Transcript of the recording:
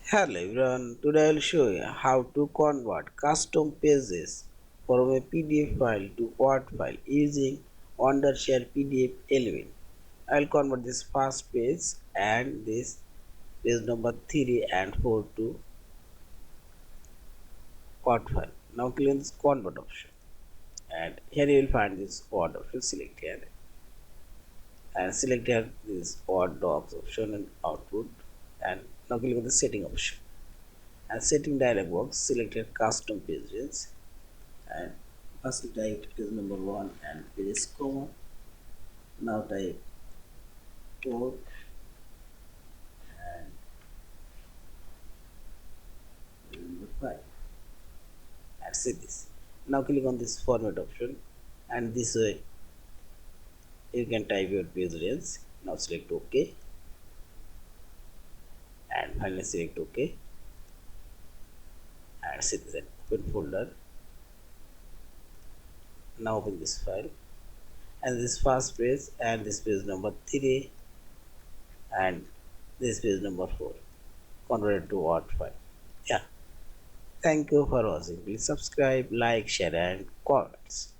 Hello everyone, today I will show you how to convert custom pages from a PDF file to Word file using Wondershare PDF element. I will convert this first page and this page number 3 and 4 to Word file. Now click on this convert option and here you will find this Word option. Select here and select here this Word docs option and output, and now click on the setting option. And setting dialog box, select your custom pages and first type page number 1 and pages comma. Now type 4 and page number 5 and set this. Now click on this format option and this way you can type your page range. Now select OK and finally select OK and set this and open folder. Now open this file and this first page and this page number 3 and this page number 4 converted to Word file. Yeah. Thank you for watching. Please subscribe, like, share and comments.